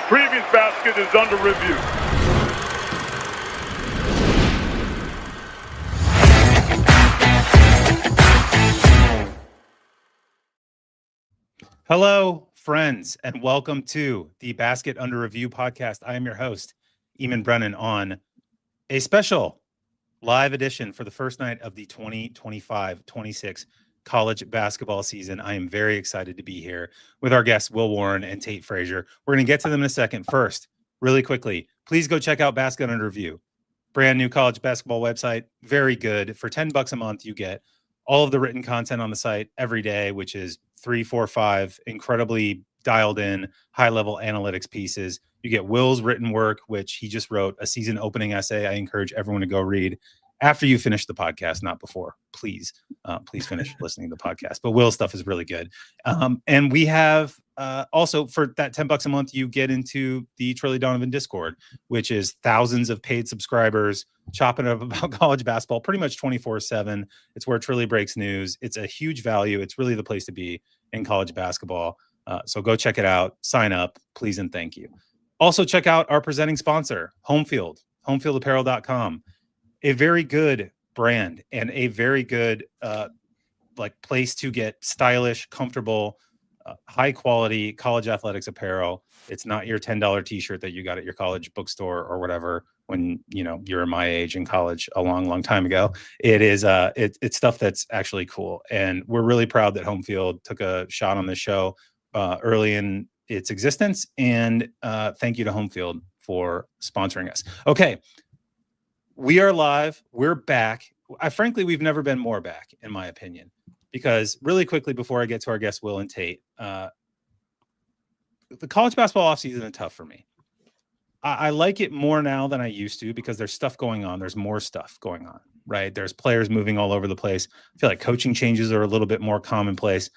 Previous basket is under review. Hello, friends, and welcome to the Basket Under Review podcast. I am your host, Eamonn Brennan, on a special live edition for the first night of the 2025-26 college basketball season. I am very excited to be here with our guests, Warren and Tate Frazier. We're going to get to them in a second. First, really quickly, please go check out Basket Under Review. Brand new college basketball website. Very good. For $10 a month, you get all of the written content on the site every day, which is 3, 4, 5 incredibly dialed in, high level analytics pieces. You get Will's written work, which he just wrote a season opening essay. I encourage everyone to go read after you finish the podcast, not before. Please finish listening to the podcast. But Will's stuff is really good. And we have also, for that $10 a month, you get into the Trilly Donovan Discord, which is thousands of paid subscribers chopping up about college basketball pretty much 24/7. It's where Trilly breaks news. It's a huge value. It's really the place to be in college basketball. So go check it out. Sign up, please, and thank you. Also, check out our presenting sponsor, Homefield, homefieldapparel.com. A very good brand and a very good place to get stylish, comfortable, high quality college athletics apparel. It's not your $10 t-shirt that you got at your college bookstore or whatever when you're my age in college a long time ago. It is it's stuff that's actually cool, and we're really proud that Homefield took a shot on this show early in its existence, and thank you to Homefield for sponsoring us. Okay, we are live. We're back. Frankly, we've never been more back, in my opinion, because really quickly before I get to our guests, Will and Tate, the college basketball offseason is tough for me. I like it more now than I used to because there's stuff going on. There's more stuff going on, right? There's players moving all over the place. I feel like coaching changes are a little bit more commonplace.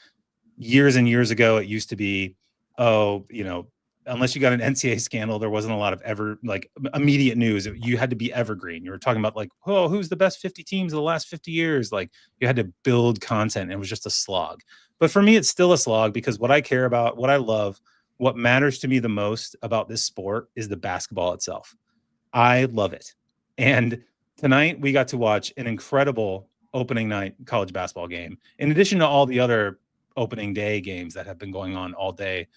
Years and years ago, it used to be, unless you got an NCAA scandal, there wasn't a lot of immediate news. You had to be evergreen. You were talking about who's the best 50 teams of the last 50 years? Like, you had to build content. It was just a slog. But for me, it's still a slog because what I care about, what I love, what matters to me the most about this sport is the basketball itself. I love it. And tonight we got to watch an incredible opening night college basketball game, in addition to all the other opening day games that have been going on all day,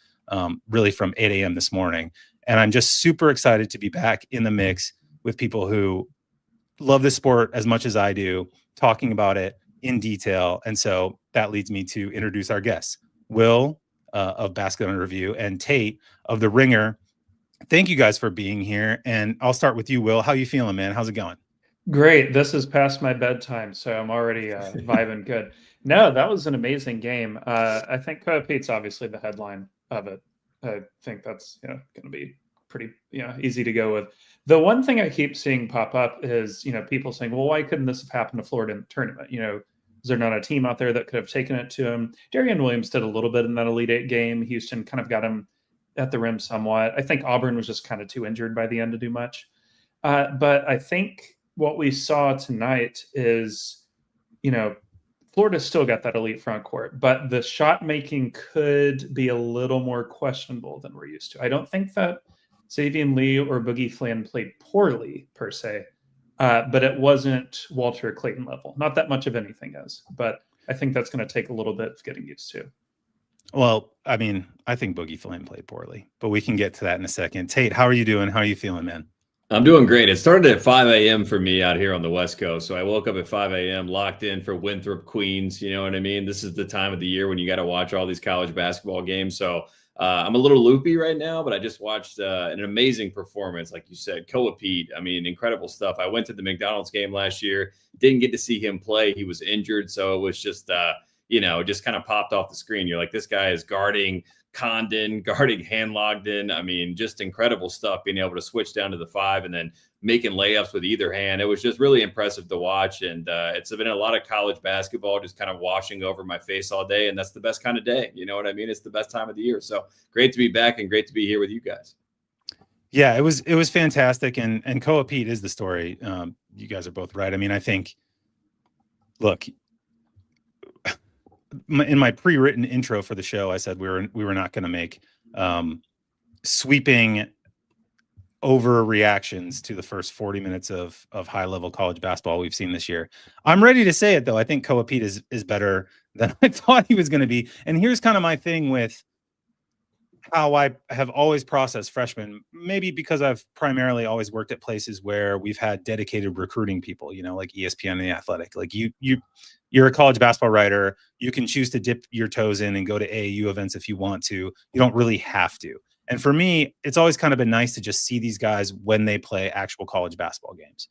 really from 8 a.m. this morning. And I'm just super excited to be back in the mix with people who love this sport as much as I do, talking about it in detail. And so that leads me to introduce our guests, Will of Basket Under Review and Tate of The Ringer. Thank you guys for being here. And I'll start with you, Will. How you feeling, man? How's it going? Great. This is past my bedtime, so I'm already vibing good. No, that was an amazing game. I think Pete's obviously the headline of it. I think that's going to be pretty easy to go with. The one thing I keep seeing pop up is people saying, well, why couldn't this have happened to Florida in the tournament? Is there not a team out there that could have taken it to him? Darian Williams did a little bit in that Elite Eight game. Houston kind of got him at the rim somewhat. I think Auburn was just kind of too injured by the end to do much. But I think what we saw tonight is, Florida still got that elite front court, but the shot making could be a little more questionable than we're used to. I don't think that Xavier Lee or Boogie Flynn played poorly per se, but it wasn't Walter Clayton level. Not that much of anything is, but I think that's going to take a little bit of getting used to. Well, I mean, I think Boogie Flynn played poorly, but we can get to that in a second. Tate, how are you doing? How are you feeling, man? I'm doing great. It started at 5 a.m. for me out here on the West Coast. So I woke up at 5 a.m., locked in for Winthrop, Queens. You know what I mean? This is the time of the year when you got to watch all these college basketball games. So I'm a little loopy right now, but I just watched an amazing performance. Like you said, Koa Pete, I mean, incredible stuff. I went to the McDonald's game last year, didn't get to see him play. He was injured. So it was just, just kind of popped off the screen. You're like, this guy is guarding Condon, guarding Hanlogden. I mean, just incredible stuff, being able to switch down to the 5 and then making layups with either hand. It was just really impressive to watch. And it's been a lot of college basketball just kind of washing over my face all day. And that's the best kind of day. You know what I mean? It's the best time of the year. So great to be back and great to be here with you guys. Yeah, it was fantastic. And Koa Pete is the story. You guys are both right. I mean, I think, look, in my pre-written intro for the show, I said we were not going to make sweeping overreactions to the first 40 minutes of high level college basketball we've seen this year. I'm ready to say it though. I think Koa Pete is better than I thought he was going to be. And here's kind of my thing with how I have always processed freshmen, maybe because I've primarily always worked at places where we've had dedicated recruiting people, like ESPN and The Athletic. Like you're a college basketball writer. You can choose to dip your toes in and go to AAU events if you want to. You don't really have to. And for me, it's always kind of been nice to just see these guys when they play actual college basketball games.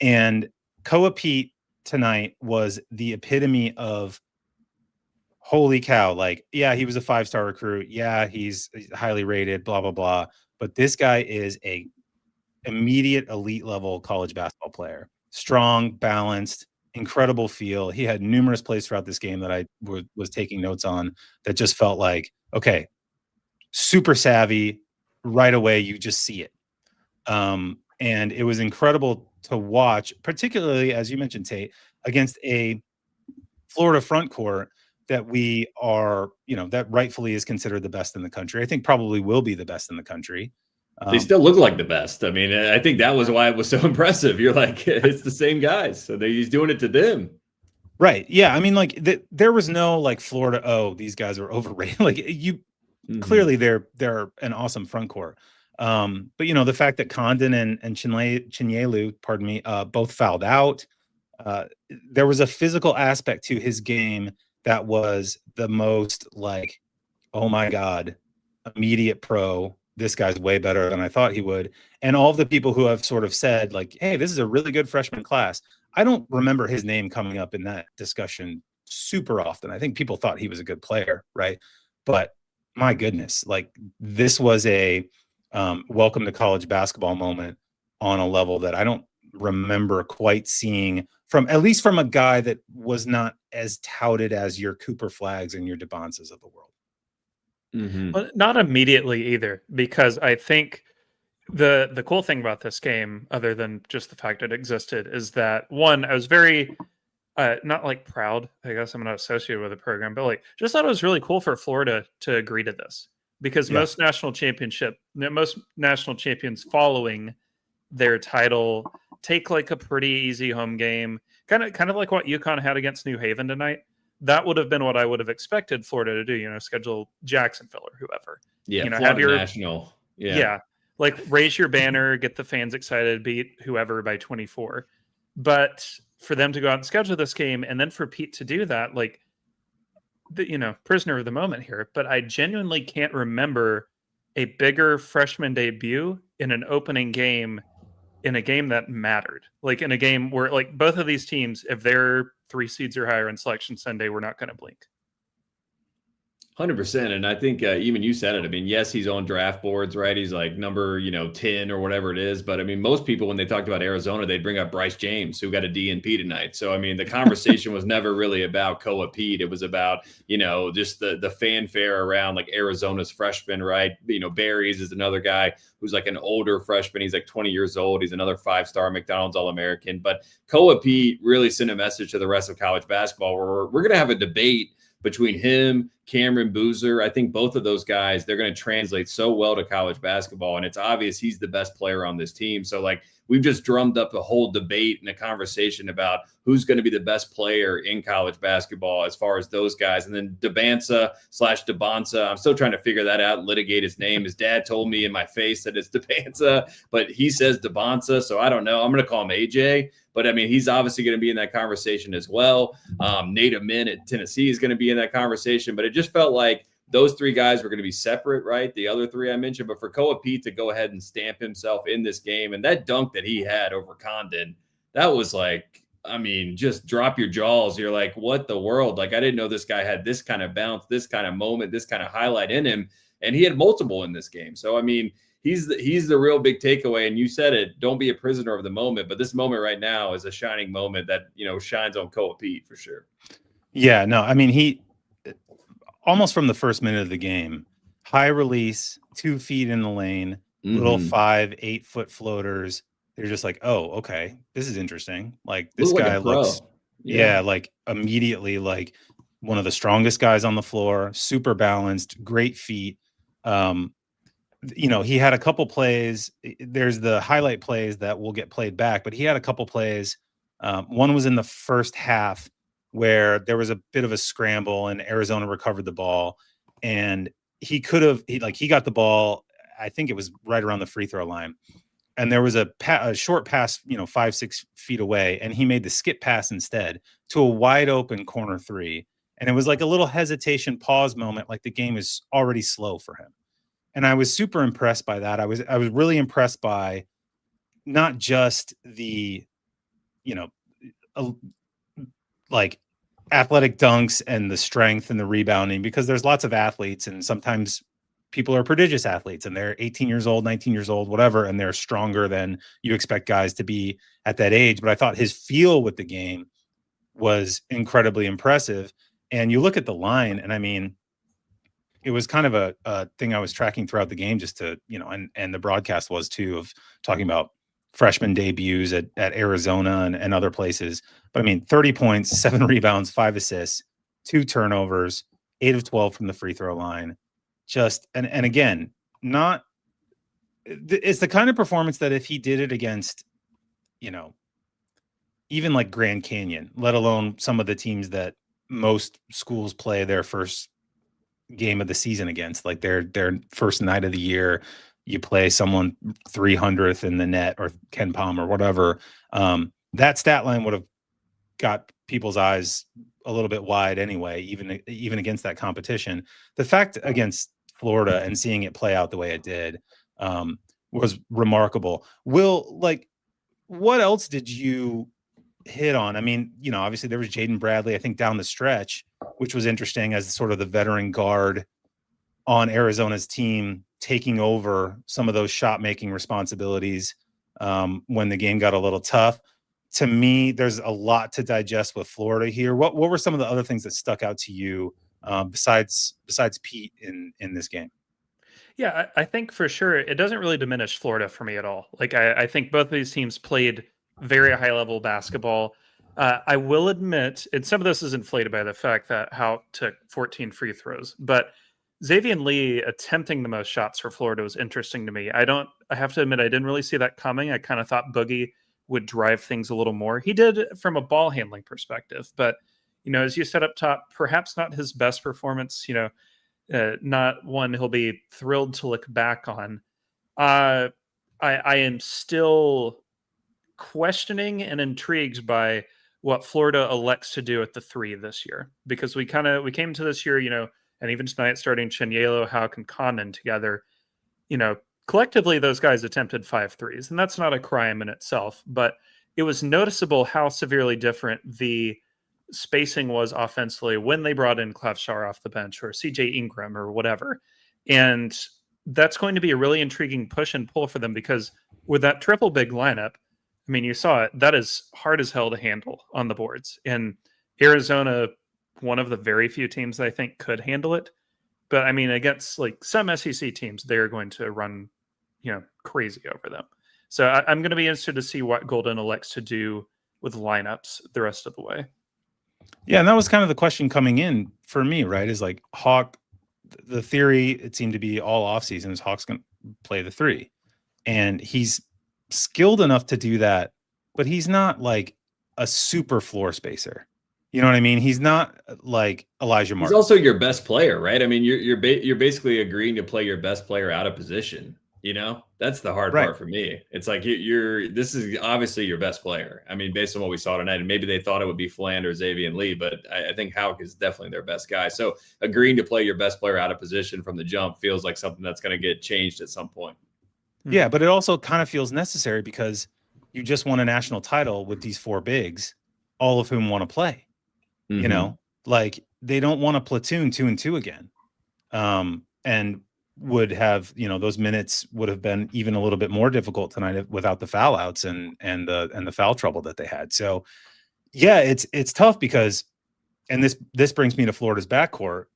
And Koa Pete tonight was the epitome of holy cow. Like, yeah, he was a 5-star recruit. Yeah, he's highly rated, blah, blah, blah. But this guy is a immediate elite level college basketball player. Strong, balanced, incredible feel. He had numerous plays throughout this game that I was taking notes on that just felt like, okay, super savvy right away. You just see it. And it was incredible to watch, particularly, as you mentioned, Tate, against a Florida front court that we are, that rightfully is considered the best in the country. I think probably will be the best in the country. They still look like the best. I mean, I think that was why it was so impressive. You're like, it's the same guys. So he's doing it to them. Right. Yeah. I mean, like there was no like Florida, oh, these guys are overrated. Like clearly they're an awesome front court. But the fact that Condon and Chinyelu, pardon me, both fouled out. There was a physical aspect to his game that was the most like, oh my God, immediate pro. This guy's way better than I thought he would. And all of the people who have sort of said like, hey, this is a really good freshman class. I don't remember his name coming up in that discussion super often. I think people thought he was a good player, right? But my goodness, like this was a welcome to college basketball moment on a level that I don't remember quite seeing at least from a guy that was not as touted as your Cooper Flags and your DeBonces of the world. Well, not immediately either, because I think the cool thing about this game, other than just the fact it existed, is that one, I was very not like proud, I guess I'm not associated with the program, but like just thought it was really cool for Florida to agree to this, because most national champions following their title take like a pretty easy home game, kind of like what UConn had against New Haven tonight. That would have been what I would have expected Florida to do, schedule Jacksonville or whoever. Yeah, have your national. Yeah, like raise your banner, get the fans excited, beat whoever by 24. But for them to go out and schedule this game, and then for Pete to do that, like, prisoner of the moment here. But I genuinely can't remember a bigger freshman debut in an opening game, in a game that mattered. Like in a game where, like, both of these teams, if they're 3 seeds or higher in Selection Sunday, we're not going to blink. 100%. And I think even you said it. I mean, yes, he's on draft boards, right? He's like number, 10 or whatever it is. But I mean, most people, when they talked about Arizona, they'd bring up Bryce James, who got a DNP tonight. So, I mean, the conversation was never really about Koa Pete. It was about, just the fanfare around like Arizona's freshman, right? Barry's is another guy who's like an older freshman. He's like 20 years old. He's another 5-star McDonald's All-American. But Koa Pete really sent a message to the rest of college basketball where we're going to have a debate between him, Cameron Boozer. I think both of those guys, they're going to translate so well to college basketball. And it's obvious he's the best player on this team. So like we've just drummed up a whole debate and a conversation about who's going to be the best player in college basketball as far as those guys. And then DeBonza, I'm still trying to figure that out, litigate his name. His dad told me in my face that it's DeBonza, but he says DeBonza. So I don't know. I'm going to call him AJ. But I mean, he's obviously going to be in that conversation as well. Nate Amin at Tennessee is going to be in that conversation. But it just felt like those 3 guys were going to be separate, right? The other 3 I mentioned. But for Koa Pete to go ahead and stamp himself in this game, and that dunk that he had over Condon, that was like, I mean, just drop your jaws. You're like, what the world? Like, I didn't know this guy had this kind of bounce, this kind of moment, this kind of highlight in him. And he had multiple in this game. So, I mean, he's the real big takeaway. And you said it, don't be a prisoner of the moment. But this moment right now is a shining moment that, shines on Koa Pete for sure. Yeah, no, I mean, he almost from the first minute of the game, high release, 2 feet in the lane, little 5-8 foot floaters. They're just like, oh, okay, this is interesting. Like this guy looks, like immediately like one of the strongest guys on the floor, super balanced, great feet. he had a couple plays. There's the highlight plays that will get played back, but he had a couple plays. One was in the first half where there was a bit of a scramble and Arizona recovered the ball, and he got the ball. I think it was right around the free throw line, and there was a short pass, 5-6 feet away, and he made the skip pass instead to a wide open corner three. And it was like a little hesitation, pause moment, like the game is already slow for him. And I was super impressed by that. I was really impressed by not just the, like athletic dunks and the strength and the rebounding, because there's lots of athletes and sometimes people are prodigious athletes and they're 18 years old, 19 years old, whatever, and they're stronger than you expect guys to be at that age. But I thought his feel with the game was incredibly impressive. And you look at the line, and I mean, it was kind of a thing I was tracking throughout the game just to, and the broadcast was too, of talking about freshman debuts at Arizona and other places. But I mean, 30 points, 7 rebounds, 5 assists, 2 turnovers, 8 of 12 from the free throw line. Just, and again, it's the kind of performance that if he did it against, even like Grand Canyon, let alone some of the teams that most schools play their first game of the season against, like their first night of the year, you play someone 300th in the net or Ken Palm or whatever. That stat line would have got people's eyes a little bit wide anyway, even against that competition. The fact against Florida and seeing it play out the way it did was remarkable. Will, like, what else did you hit on? I mean, obviously there was Jaden Bradley, I think, down the stretch, which was interesting as sort of the veteran guard on Arizona's team, taking over some of those shot making responsibilities when the game got a little tough. To me, there's a lot to digest with Florida here. What were some of the other things that stuck out to you besides Pete in this game? Yeah, I think for sure it doesn't really diminish Florida for me at all. Like I think both of these teams played very high level basketball. I will admit, and some of this is inflated by the fact that Houck took 14 free throws, but Xavier Lee attempting the most shots for Florida was interesting to me. I have to admit, I didn't really see that coming. I kind of thought Boogie would drive things a little more. He did from a ball handling perspective, but as you said up top, perhaps not his best performance, not one he'll be thrilled to look back on. I am still questioning and intrigued by what Florida elects to do at the 3 this year, because we came to this year, and even tonight, starting Chinyelo, Houck, and Condon together, collectively those guys attempted 5 threes, and that's not a crime in itself, but it was noticeable how severely different the spacing was offensively when they brought in Klavshar off the bench or CJ Ingram or whatever. And that's going to be a really intriguing push and pull for them, because with that triple big lineup, I mean, you saw it, that is hard as hell to handle on the boards. And Arizona, one of the very few teams that I think could handle it. But I mean, against like some SEC teams, they're going to run, crazy over them. So I'm going to be interested to see what Golden elects to do with lineups the rest of the way. Yeah, and that was kind of the question coming in for me, right? Is like Houck, the theory, it seemed to be all offseason, is Hawk's going to play the 3. And he's skilled enough to do that, but he's not like a super floor spacer. You know what I mean? He's not like Elijah Martin. He's also your best player, right? I mean, you're basically agreeing to play your best player out of position. That's the hard part for me. It's like this is obviously your best player. I mean, based on what we saw tonight, and maybe they thought it would be Fland or Xavier Lee, but I think Houck is definitely their best guy. So agreeing to play your best player out of position from the jump feels like something that's going to get changed at some point. Yeah, but it also kind of feels necessary because you just won a national title with these 4 bigs, all of whom want to play. Mm-hmm. Like they don't want to platoon 2 and 2 again. And would have, those minutes would have been even a little bit more difficult tonight without the foul outs and the foul trouble that they had. So yeah, it's tough because, and this brings me to Florida's backcourt,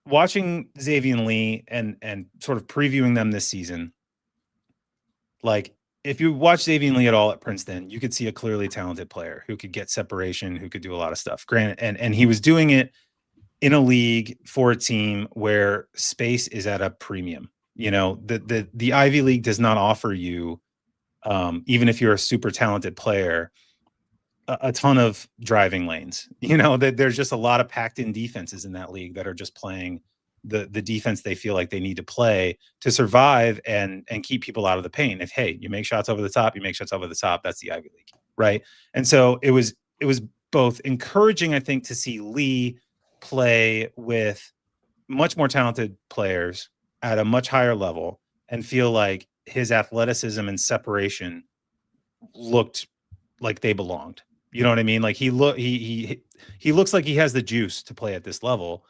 watching Xavier Lee and sort of previewing them this season. Like if you watch Xavier Lee at all at Princeton, you could see a clearly talented player who could get separation, who could do a lot of stuff. Granted, and he was doing it in a league for a team where space is at a premium. You know, the Ivy League does not offer you, even if you're a super talented player, a ton of driving lanes. You know, that there's just a lot of packed in defenses in that league that are just playing the defense they feel like they need to play to survive and keep people out of the paint. If, hey, you make shots over the top, that's the Ivy League, right? And so it was both encouraging, I think, to see Lee play with much more talented players at a much higher level and feel like his athleticism and separation looked like they belonged. You know what I mean? Like he looks like he has the juice to play at this level,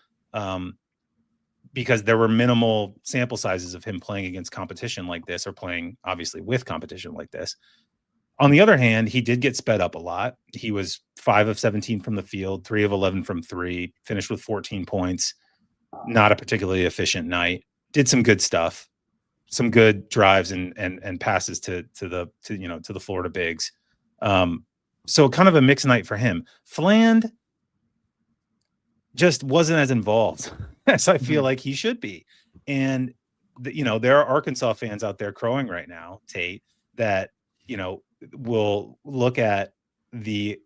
because there were minimal sample sizes of him playing against competition like this, or playing obviously with competition like this. On the other hand, he did get sped up a lot. He was 5 of 17 from the field, 3 of 11 from 3, finished with 14 points. Not a particularly efficient night. Did some good stuff, some good drives and passes to the Florida bigs. So kind of a mixed night for him. Fland just wasn't as involved as I feel like he should be. And there are Arkansas fans out there crowing right now, Tate, that will look at the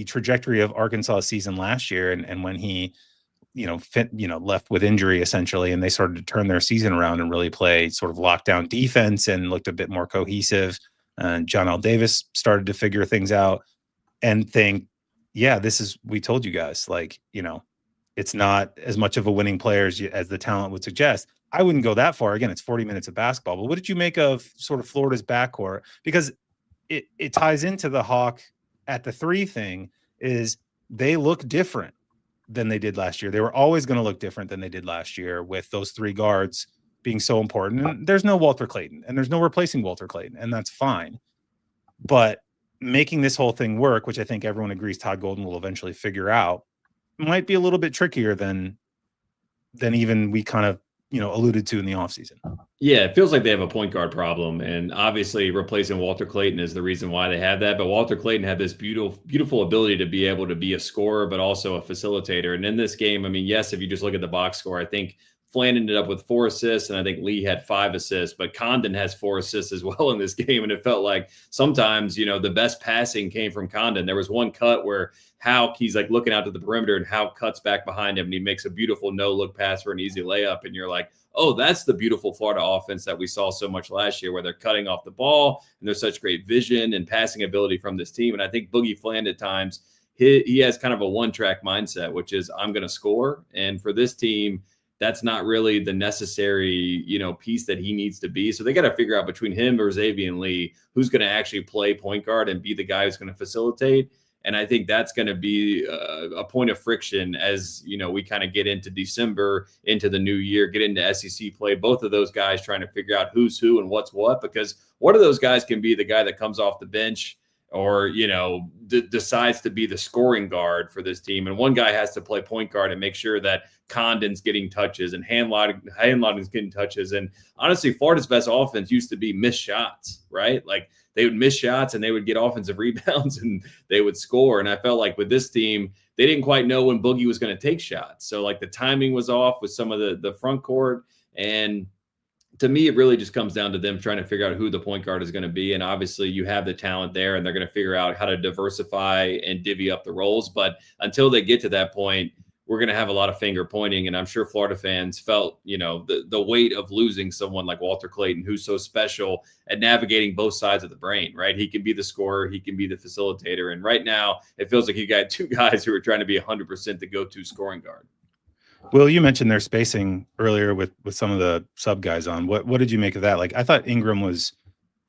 trajectory of Arkansas season last year and when he left with injury essentially, and they started to turn their season around and really play sort of lockdown defense and looked a bit more cohesive. And John L. Davis started to figure things out and think, yeah, we told you guys, it's not as much of a winning player as the talent would suggest. I wouldn't go that far. Again, it's 40 minutes of basketball, but what did you make of sort of Florida's backcourt? Because it ties into the Hawk at the 3 thing, is they look different than they did last year. They were always going to look different than they did last year, with those 3 guards being so important. And there's no Walter Clayton, and there's no replacing Walter Clayton, and that's fine. But making this whole thing work, which I think everyone agrees Todd Golden will eventually figure out, might be a little bit trickier than even we kind of alluded to in the offseason. Yeah, it feels like they have a point guard problem, and obviously replacing Walter Clayton is the reason why they have that. But Walter Clayton had this beautiful ability to be able to be a scorer, but also a facilitator. And in this game, I mean, yes, if you just look at the box score, I think Flan ended up with 4 assists, and I think Lee had 5 assists, but Condon has 4 assists as well in this game. And it felt like sometimes, the best passing came from Condon. There was one cut where he's like looking out to the perimeter, and Howe cuts back behind him, and he makes a beautiful no-look pass for an easy layup. And you're like, oh, that's the beautiful Florida offense that we saw so much last year, where they're cutting off the ball, and there's such great vision and passing ability from this team. And I think Boogie Fland at times, he has kind of a one-track mindset, which is I'm going to score. And for this team, that's not really the necessary, piece that he needs to be. So they got to figure out between him or Xavier Lee, who's going to actually play point guard and be the guy who's going to facilitate. And I think that's going to be a point of friction as, we kind of get into December, into the new year, get into SEC play. Both of those guys trying to figure out who's who and what's what, because one of those guys can be the guy that comes off the bench or, decides to be the scoring guard for this team. And one guy has to play point guard and make sure that Condon's getting touches and Handlogging's getting touches. And honestly, Florida's best offense used to be missed shots, right? Like they would miss shots and they would get offensive rebounds and they would score. And I felt like with this team, they didn't quite know when Boogie was going to take shots. So like the timing was off with some of the front court. And to me, it really just comes down to them trying to figure out who the point guard is going to be. And obviously you have the talent there, and they're going to figure out how to diversify and divvy up the roles. But until they get to that point, we're going to have a lot of finger pointing. And I'm sure Florida fans felt, the weight of losing someone like Walter Clayton, who's so special at navigating both sides of the brain, right? He can be the scorer, he can be the facilitator. And right now it feels like you got 2 guys who are trying to be 100% the go-to scoring guard. Will, you mentioned their spacing earlier with some of the sub guys on. What did you make of that? Like, I thought Ingram was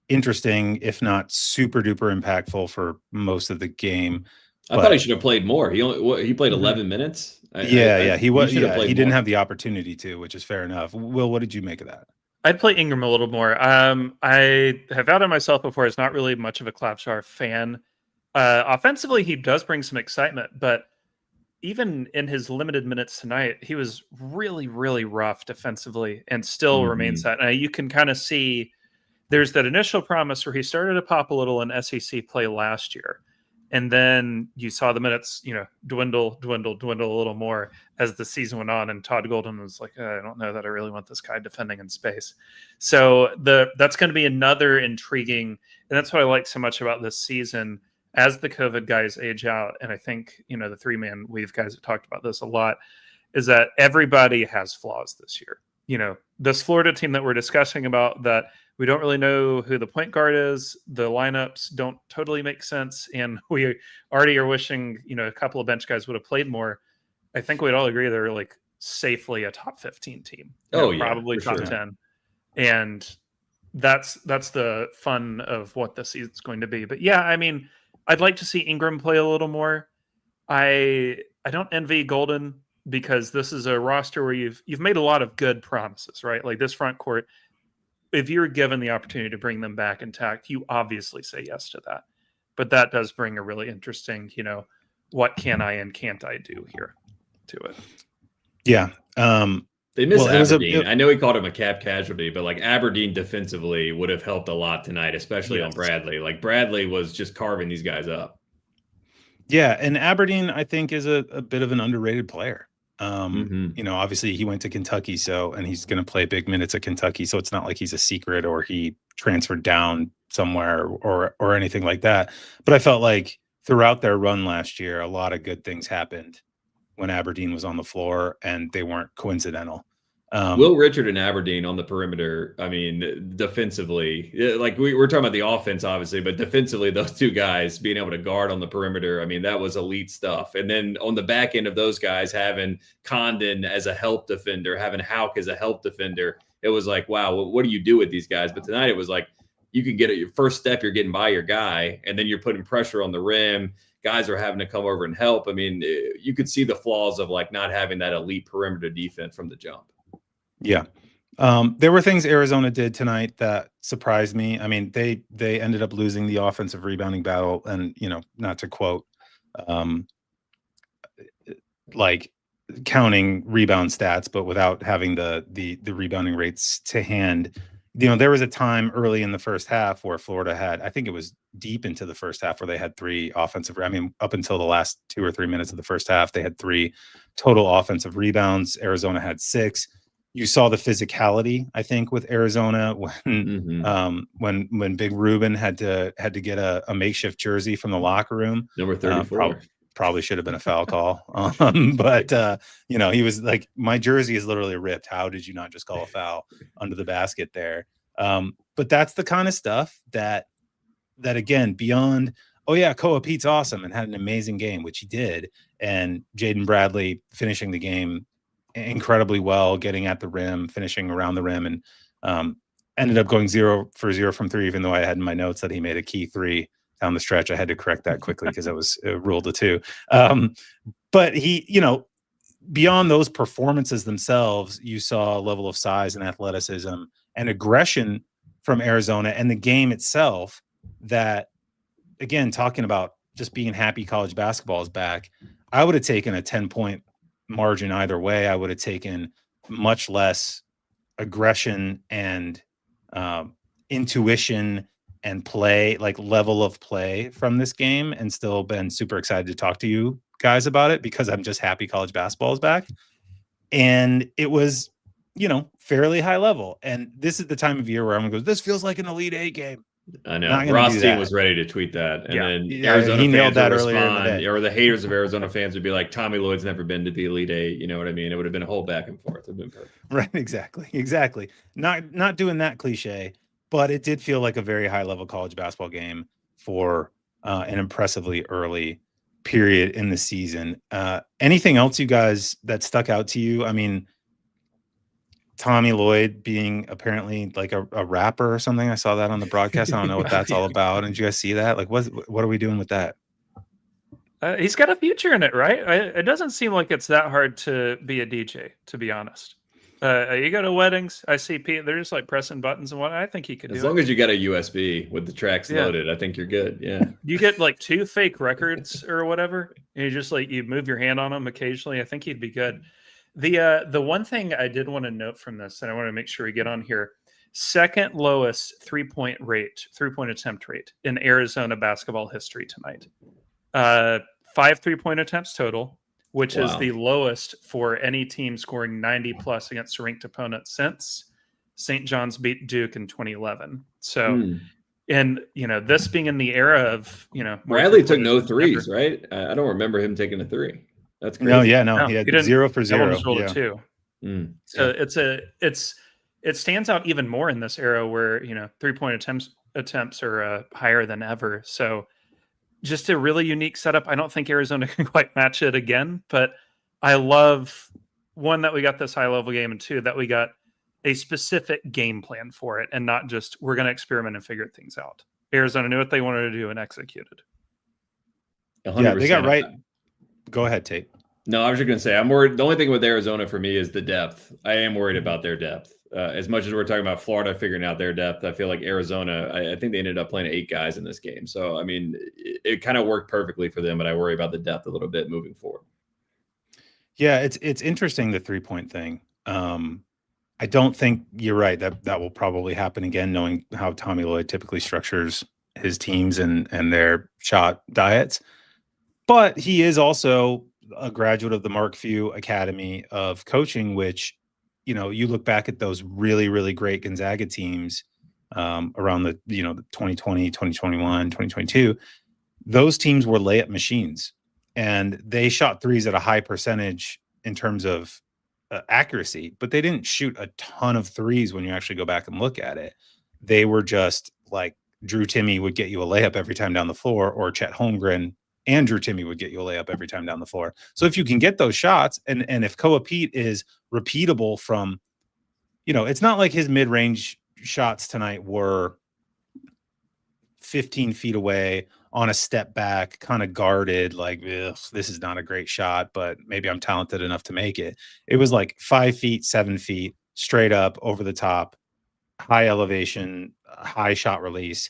interesting, if not super duper impactful for most of the game. I thought he should have played more. He played 11 minutes. He didn't have the opportunity to, which is fair enough. Will, what did you make of that? I'd play Ingram a little more. I have outed myself before as not really much of a Klapsar fan. Offensively, he does bring some excitement, but even in his limited minutes tonight, he was really, really rough defensively and still remains that. You can kind of see there's that initial promise where he started to pop a little in SEC play last year. And then you saw the minutes, dwindle a little more as the season went on. And Todd Golden was like, I don't know that I really want this guy defending in space. So that's going to be another intriguing, and that's what I like so much about this season as the COVID guys age out. And I think, the 3-man weave guys have talked about this a lot, is that everybody has flaws this year. This Florida team that we're discussing about, that we don't really know who the point guard is. The lineups don't totally make sense. And we already are wishing, a couple of bench guys would have played more. I think we'd all agree they're like safely a top 15 team. Probably top 10. And that's the fun of what this season's going to be. But yeah, I mean, I'd like to see Ingram play a little more. I don't envy Golden, because this is a roster where you've made a lot of good promises, right? Like this front court, if you're given the opportunity to bring them back intact, you obviously say yes to that. But that does bring a really interesting, what can I and can't I do here to it? Yeah. They missed Aberdeen. I know he called him a cap casualty, but like Aberdeen defensively would have helped a lot tonight, especially on Bradley. Like Bradley was just carving these guys up. Yeah, and Aberdeen, I think, is a bit of an underrated player. Obviously he went to Kentucky, and he's going to play big minutes at Kentucky. So it's not like he's a secret or he transferred down somewhere or anything like that. But I felt like throughout their run last year, a lot of good things happened when Aberdeen was on the floor, and they weren't coincidental. Will Richard and Aberdeen on the perimeter, I mean, defensively, like we're talking about the offense, obviously, but defensively, those two guys being able to guard on the perimeter, I mean, that was elite stuff. And then on the back end of those guys, having Condon as a help defender, having Houck as a help defender, it was like, wow, what do you do with these guys? But tonight it was like, you can get it, your first step, you're getting by your guy, and then you're putting pressure on the rim. Guys are having to come over and help. I mean, you could see the flaws of like not having that elite perimeter defense from the jump. Yeah. There were things Arizona did tonight that surprised me. I mean, they ended up losing the offensive rebounding battle, and, not to quote, like counting rebound stats, but without having the rebounding rates to hand. There was a time early in the first half where Florida had, I think it was deep into the first half, where they had 3 offensive. I mean, up until the last 2 or 3 minutes of the first half, they had 3 total offensive rebounds. Arizona had 6. You saw the physicality, I think, with Arizona when Big Ruben had to get a makeshift jersey from the locker room. Number 34. Probably should have been a foul call. But he was like, my jersey is literally ripped. How did you not just call a foul under the basket there? But that's the kind of stuff that again, beyond, oh yeah, Koa Pete's awesome and had an amazing game, which he did. And Jaden Bradley finishing the game incredibly well, getting at the rim, finishing around the rim, and ended up going 0 for 0 from 3, even though I had in my notes that he made a key 3 down the stretch. I had to correct that quickly because it was ruled a 2. But he, beyond those performances themselves, you saw a level of size and athleticism and aggression from Arizona, and the game itself that, again, talking about just being happy college basketball is back. I would have taken a 10-point margin either way. I would have taken much less aggression and intuition and play, like level of play from this game, and still been super excited to talk to you guys about it, because I'm just happy college basketball is back. And it was, fairly high level. And this is the time of year where everyone goes, this feels like an Elite 8 game. I know. Rothstein was ready to tweet that. And then Arizona he nailed fans that would earlier in the respond, day. or the haters of Arizona fans would be like, Tommy Lloyd's never been to the Elite 8. You know what I mean? It would have been a whole back and forth. It would have been perfect. Right. Exactly. Not doing that cliche, but it did feel like a very high level college basketball game for an impressively early period in the season. Anything else, you guys, that stuck out to you? I mean, Tommy Lloyd being apparently like a rapper or something. I saw that on the broadcast. I don't know what that's all about. Did you guys see that? Like, what are we doing with that? He's got a future in it, right? It doesn't seem like it's that hard to be a DJ, to be honest. You go to weddings, I see Pete, they're just like pressing buttons and what. I think he could do it. As long as you got a USB with the tracks loaded, I think you're good. Yeah. You get like 2 fake records or whatever, and you just like, you move your hand on them occasionally. I think he'd be good. The one thing I did want to note from this, and I want to make sure we get on here, second lowest 3-point attempt rate in Arizona basketball history tonight. 5 3-point attempts total, which is Wow. the lowest for any team scoring 90 plus against a ranked opponent since St. John's beat Duke in 2011. So, and this being in the era of more Bradley took three-point no attempts threes, ever. right? I don't remember him taking a three. That's crazy. No, he had 0 for 0. That one was rolled a 2. So it stands out even more in this era where 3-point attempts are higher than ever. So just a really unique setup. I don't think Arizona can quite match it again, but I love one that we got this high level game, and two that we got a specific game plan for it, and not just we're going to experiment and figure things out. Arizona knew what they wanted to do and executed. 100%. Yeah, they got right. Go ahead, Tate. No, I was just going to say, I'm worried. The only thing with Arizona for me is the depth. I am worried about their depth. As much as we're talking about Florida figuring out their depth, I feel like Arizona, I think they ended up playing 8 guys in this game. So, I mean, it kind of worked perfectly for them, but I worry about the depth a little bit moving forward. Yeah, it's interesting, the 3-point thing. I don't think you're right that will probably happen again, knowing how Tommy Lloyd typically structures his teams and their shot diets. But he is also a graduate of the Mark Few Academy of Coaching, which, you look back at those really, really great Gonzaga teams around the 2020, 2021, 2022. Those teams were layup machines, and they shot threes at a high percentage in terms of accuracy, but they didn't shoot a ton of threes when you actually go back and look at it. They were just like Drew Timme would get you a layup every time down the floor, or Chet Holmgren and Drew Timme would get you a layup every time down the floor. So if you can get those shots, and if Koa Pete is repeatable from, it's not like his mid-range shots tonight were 15 feet away on a step back, kind of guarded, like, this is not a great shot, but maybe I'm talented enough to make it. It was like 5 feet, 7 feet, straight up, over the top, high elevation, high shot release.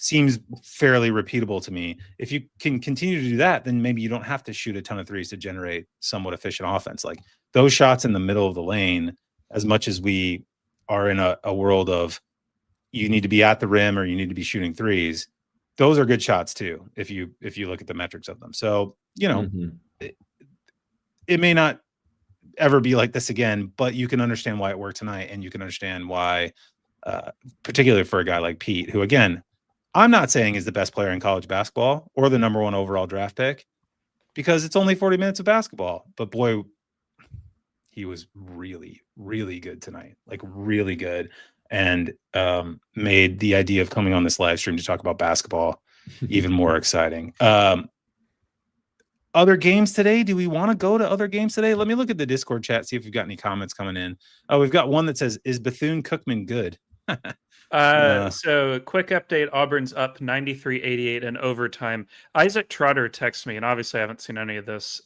Seems fairly repeatable to me. If you can continue to do that, then maybe you don't have to shoot a ton of threes to generate somewhat efficient offense. Like those shots in the middle of the lane, as much as we are in a world of you need to be at the rim or you need to be shooting threes, those are good shots too, if you look at the metrics of them. So, it may not ever be like this again, but you can understand why it worked tonight, and you can understand why, particularly for a guy like Pete, who, again, I'm not saying is the best player in college basketball or the number 1 overall draft pick, because it's only 40 minutes of basketball. But boy, he was really, really good tonight, like really good, and made the idea of coming on this live stream to talk about basketball even more exciting. Other games today? Do we want to go to other games today? Let me look at the Discord chat, see if we've got any comments coming in. Oh, we've got one that says, "Is Bethune-Cookman good?" So quick update, Auburn's up 93-88 in overtime. Isaac Trotter texts me, and obviously I haven't seen any of this.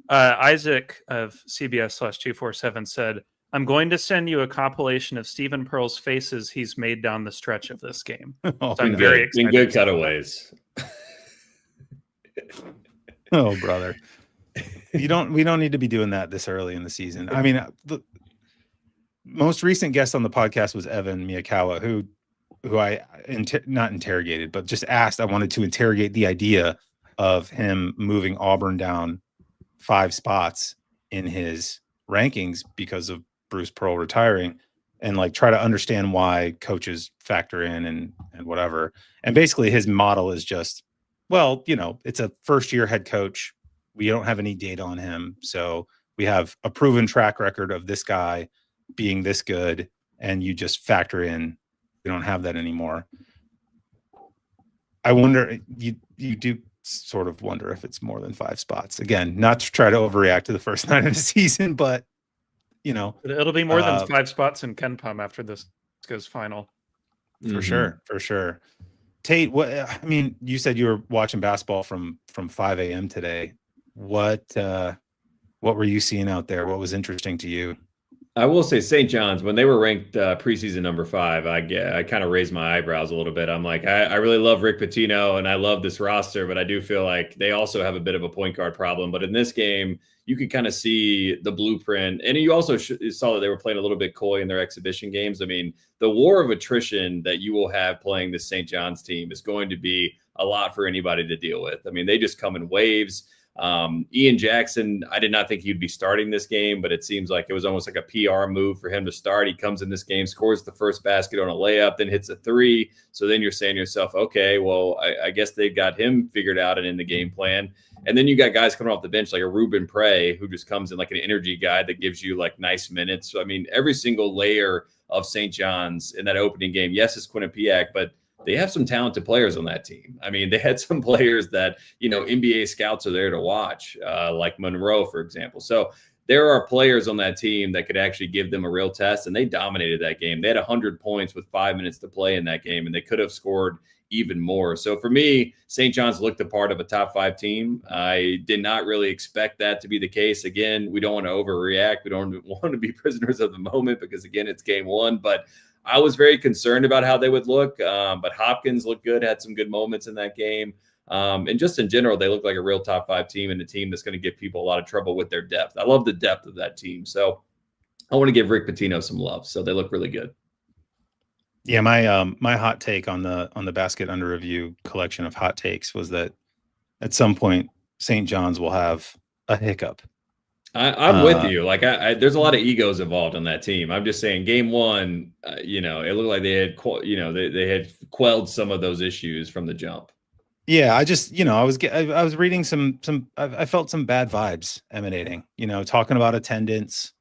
Isaac of CBS/247 said, "I'm going to send you a compilation of Stephen Pearl's faces he's made down the stretch of this game." So I'm very excited. Good cutaways. Oh, brother. We don't need to be doing that this early in the season. I mean, the most recent guest on the podcast was Evan Miyakawa, who I not interrogated, but just asked. I wanted to interrogate the idea of him moving Auburn down 5 spots in his rankings because of Bruce Pearl retiring, and like try to understand why coaches factor in and whatever. And basically his model is just, well, it's a first-year head coach. We don't have any data on him. So we have a proven track record of this guy being this good, and you just factor in, we don't have that anymore. I wonder, you do sort of wonder if it's more than 5 spots. Again, not to try to overreact to the first night of the season, but it'll be more than 5 spots in KenPom after this goes final. For sure. Tate, you said you were watching basketball from 5 a.m. today. What were you seeing out there? What was interesting to you? I will say St. John's, when they were ranked preseason number 5, I kind of raised my eyebrows a little bit. I'm like, I really love Rick Pitino and I love this roster, but I do feel like they also have a bit of a point guard problem. But in this game, you could kind of see the blueprint. And you also saw that they were playing a little bit coy in their exhibition games. I mean, the war of attrition that you will have playing this St. John's team is going to be a lot for anybody to deal with. I mean, they just come in waves. Ian Jackson, I did not think he'd be starting this game, but it seems like it was almost like a PR move for him to start. He comes in this game, scores the first basket on a layup, then hits a 3. So then you're saying to yourself, okay, well, I guess they've got him figured out and in the game plan. And then you got guys coming off the bench like a Ruben Prey, who just comes in like an energy guy that gives you like nice minutes. So, I mean, every single layer of St. John's in that opening game, yes, it's Quinnipiac, but they have some talented players on that team. I mean, they had some players that, NBA scouts are there to watch, like Monroe, for example. So there are players on that team that could actually give them a real test, and they dominated that game. They had 100 points with 5 minutes to play in that game, and they could have scored even more. So for me, St. John's looked a part of a top 5 team. I did not really expect that to be the case. Again, we don't want to overreact. We don't want to be prisoners of the moment because, again, it's game 1. But I was very concerned about how they would look, but Hopkins looked good, had some good moments in that game. And just in general, they look like a real top 5 team and a team that's going to give people a lot of trouble with their depth. I love the depth of that team. So I want to give Rick Pitino some love. So they look really good. Yeah, my hot take on the Basket Under Review collection of hot takes was that at some point St. John's will have a hiccup. I'm with you. Like, there's a lot of egos involved on that team. I'm just saying, game 1, it looked like they had, they had quelled some of those issues from the jump. Yeah, I just, I was reading I felt some bad vibes emanating. Talking about attendance,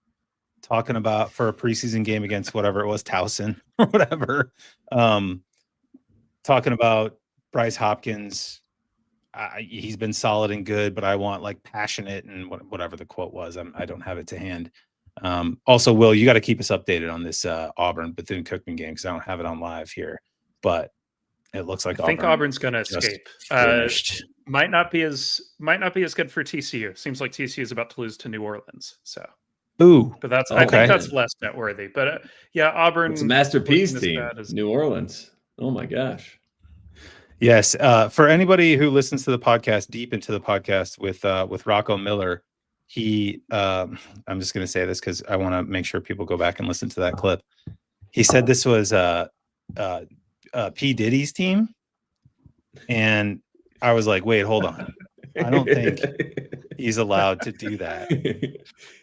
talking about for a preseason game against whatever it was, Towson or whatever. Talking about Bryce Hopkins. He's been solid and good, but I want like passionate and whatever the quote was. I don't have it to hand. Also, Will, you got to keep us updated on this Auburn Bethune-Cookman game because I don't have it on live here. But it looks like I think Auburn's going to escape. Might not be as good for TCU. Seems like TCU is about to lose to New Orleans. So, but I think that's less net worthy. But yeah, Auburn. It's a masterpiece team. New Orleans. Oh my gosh. Yes. For anybody who listens to the podcast, deep into the podcast with Rocco Miller, he I'm just going to say this because I want to make sure people go back and listen to that clip. He said this was P. Diddy's team, and I was like, wait, hold on. I don't think he's allowed to do that.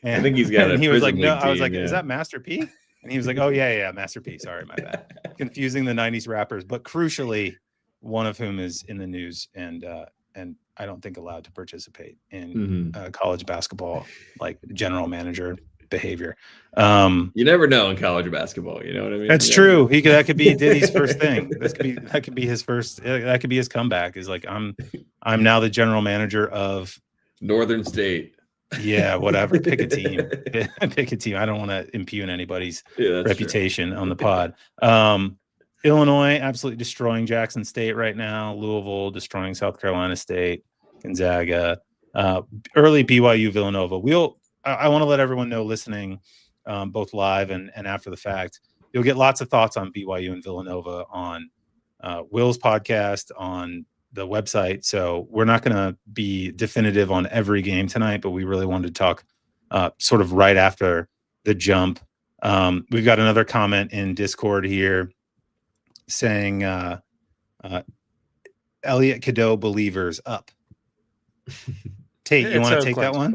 And I think he's got. And he was like, no. I was like, is that Master P? And he was like, oh yeah, Master P. Sorry, my bad. Confusing the '90s rappers, but crucially, one of whom is in the news and I don't think allowed to participate in college basketball, like general manager behavior. You never know in college basketball. You know what I mean? That's true. That could be Diddy's first thing. That could be his first. That could be his comeback. Is like I'm now the general manager of Northern State. Yeah, whatever. Pick a team. Pick a team. I don't want to impugn anybody's reputation on the pod. Illinois absolutely destroying Jackson State right now. Louisville destroying South Carolina State. Gonzaga. Early BYU Villanova. I want to let everyone know listening, both live and after the fact, you'll get lots of thoughts on BYU and Villanova on Will's podcast, on the website. So we're not going to be definitive on every game tonight, but we really wanted to talk sort of right after the jump. We've got another comment in Discord here saying Elliot Cadeau believers up. Tate, you want to take that one?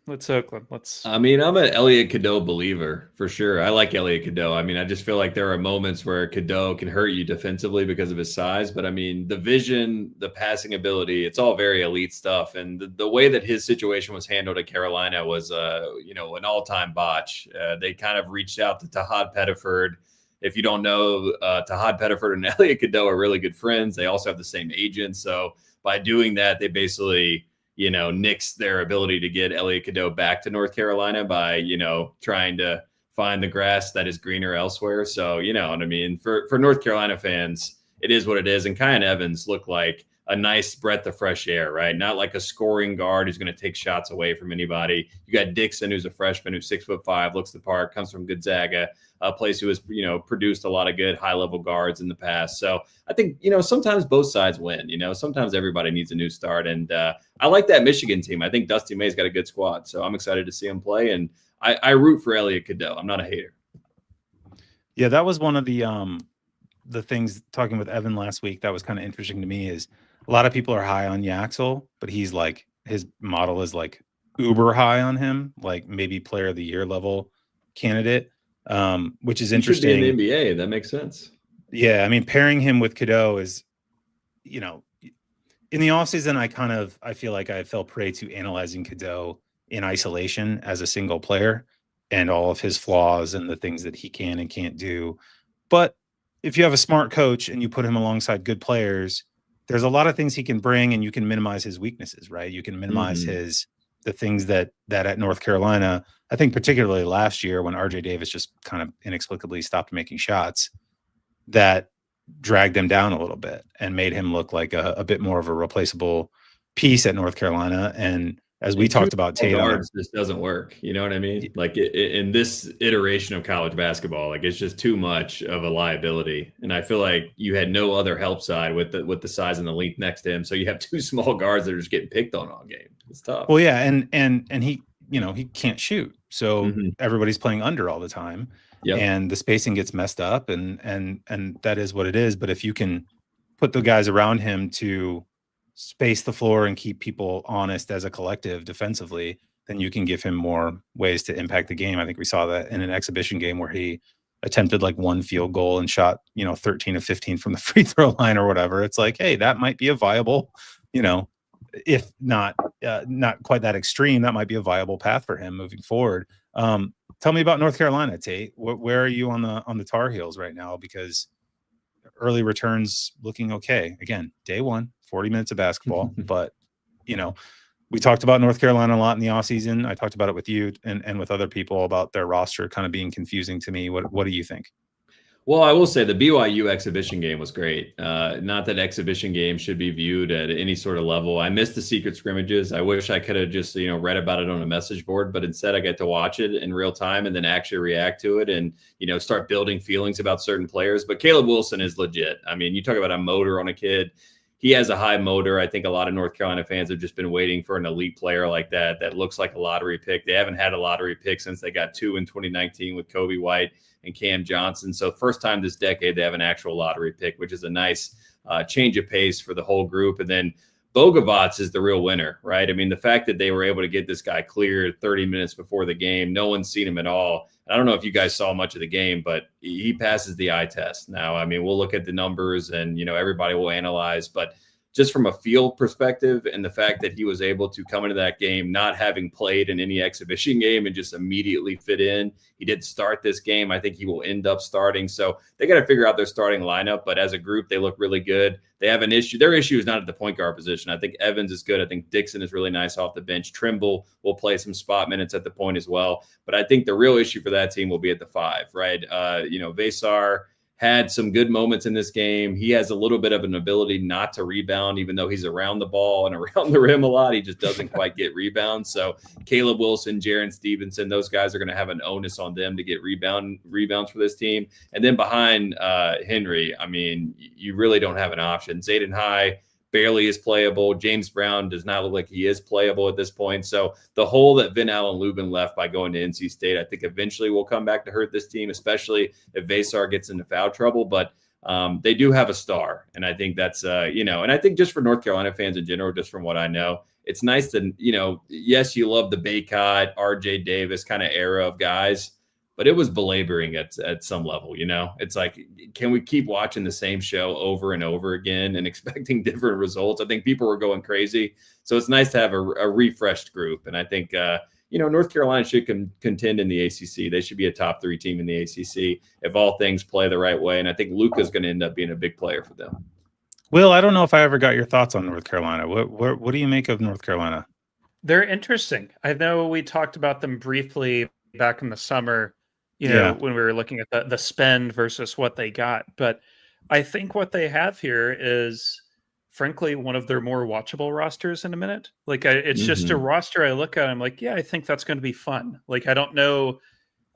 Let's Oakland. I mean, I'm an Elliot Cadeau believer for sure. I like Elliot Cadeau. I mean, I just feel like there are moments where Cadeau can hurt you defensively because of his size. But I mean, the vision, the passing ability, it's all very elite stuff. And the way that his situation was handled at Carolina was, an all-time botch. They kind of reached out to Tahad Pettiford. If you don't know, Tahad Pettiford and Elliot Cadeau are really good friends. They also have the same agent. So by doing that, they basically nixed their ability to get Elliot Cadeau back to North Carolina by, trying to find the grass that is greener elsewhere. So, you know what I mean? For North Carolina fans, it is what it is. And Kyan Evans looked like a nice breath of fresh air, right? Not like a scoring guard who's going to take shots away from anybody. You got Dixon, who's a freshman, who's 6'5", looks the part, comes from Gonzaga, a place who has, produced a lot of good high-level guards in the past. So I think, sometimes both sides win. Sometimes everybody needs a new start. And I like that Michigan team. I think Dusty May's got a good squad. So I'm excited to see him play. And I root for Elliot Cadeau. I'm not a hater. Yeah, that was one of the things, talking with Evan last week, that was kind of interesting to me, is a lot of people are high on Yaxel, but he's like, his model is like uber high on him, like maybe player of the year level candidate, which is interesting. He should be in the NBA. That makes sense. Yeah. I mean, pairing him with Cadeau is, in the offseason, I feel like I fell prey to analyzing Cadeau in isolation as a single player and all of his flaws and the things that he can and can't do. But if you have a smart coach and you put him alongside good players, there's a lot of things he can bring, and you can minimize his weaknesses, right? You can minimize the things that at North Carolina, I think particularly last year when RJ Davis just kind of inexplicably stopped making shots, that dragged him down a little bit and made him look like a bit more of a replaceable piece at North Carolina. And as we talked about, Tatum, this doesn't work. You know what I mean? Like in this iteration of college basketball, like it's just too much of a liability. And I feel like you had no other help side with the size and the length next to him. So you have two small guards that are just getting picked on all game. It's tough. Well, yeah, and he, he can't shoot, so everybody's playing under all the time, and the spacing gets messed up, and that is what it is. But if you can put the guys around him to space the floor and keep people honest as a collective defensively, then you can give him more ways to impact the game. I think we saw that in an exhibition game where he attempted like one field goal and shot, 13 of 15 from the free throw line or whatever. It's like, hey, that might be a viable, if not quite that extreme, that might be a viable path for him moving forward. Tell me about North Carolina, Tate. Where are you on the Tar Heels right now? Because early returns looking okay. Again, day one, 40 minutes of basketball. But, we talked about North Carolina a lot in the offseason. I talked about it with you and with other people about their roster kind of being confusing to me. What do you think? Well, I will say the BYU exhibition game was great. Not that exhibition games should be viewed at any sort of level. I missed the secret scrimmages. I wish I could have just, read about it on a message board, but instead I get to watch it in real time and then actually react to it and, start building feelings about certain players. But Caleb Wilson is legit. I mean, you talk about a motor on a kid. He has a high motor. I think a lot of North Carolina fans have just been waiting for an elite player like that looks like a lottery pick. They haven't had a lottery pick since they got two in 2019 with Kobe White and Cam Johnson. So first time this decade they have an actual lottery pick, which is a nice change of pace for the whole group. And then Bogovats is the real winner, right? I mean, the fact that they were able to get this guy cleared 30 minutes before the game, no one's seen him at all. I don't know if you guys saw much of the game, but he passes the eye test. Now, I mean, we'll look at the numbers and, everybody will analyze, but just from a field perspective and the fact that he was able to come into that game not having played in any exhibition game and just immediately fit in. He did start this game. I think he will end up starting. So they got to figure out their starting lineup. But as a group, they look really good. They have an issue. Their issue is not at the point guard position. I think Evans is good. I think Dixon is really nice off the bench. Trimble will play some spot minutes at the point as well. But I think the real issue for that team will be at the five, right? Vesar had some good moments in this game. He has a little bit of an ability not to rebound, even though he's around the ball and around the rim a lot. He just doesn't quite get rebounds. So Caleb Wilson, Jaren Stevenson, those guys are going to have an onus on them to get rebounds for this team. And then behind Henry, I mean, you really don't have an option. Zayden High barely is playable. James Brown does not look like he is playable at this point. So the hole that Vin Allen Lubin left by going to NC State, I think eventually will come back to hurt this team, especially if Vesar gets into foul trouble. But they do have a star. And I think that's, and I think just for North Carolina fans in general, just from what I know, it's nice that, yes, you love the Baycott, RJ Davis kind of era of guys, but it was belaboring at some level, It's like, can we keep watching the same show over and over again and expecting different results? I think people were going crazy. So it's nice to have a refreshed group. And I think, North Carolina should contend in the ACC. They should be a top 3 team in the ACC if all things play the right way. And I think Luka's going to end up being a big player for them. Will, I don't know if I ever got your thoughts on North Carolina. What do you make of North Carolina? They're interesting. I know we talked about them briefly back in the summer, when we were looking at the spend versus what they got. But I think what they have here is frankly, one of their more watchable rosters in a minute. Like, it's just a Mhm. roster I look at. I'm like, yeah, I think that's going to be fun. Like, I don't know.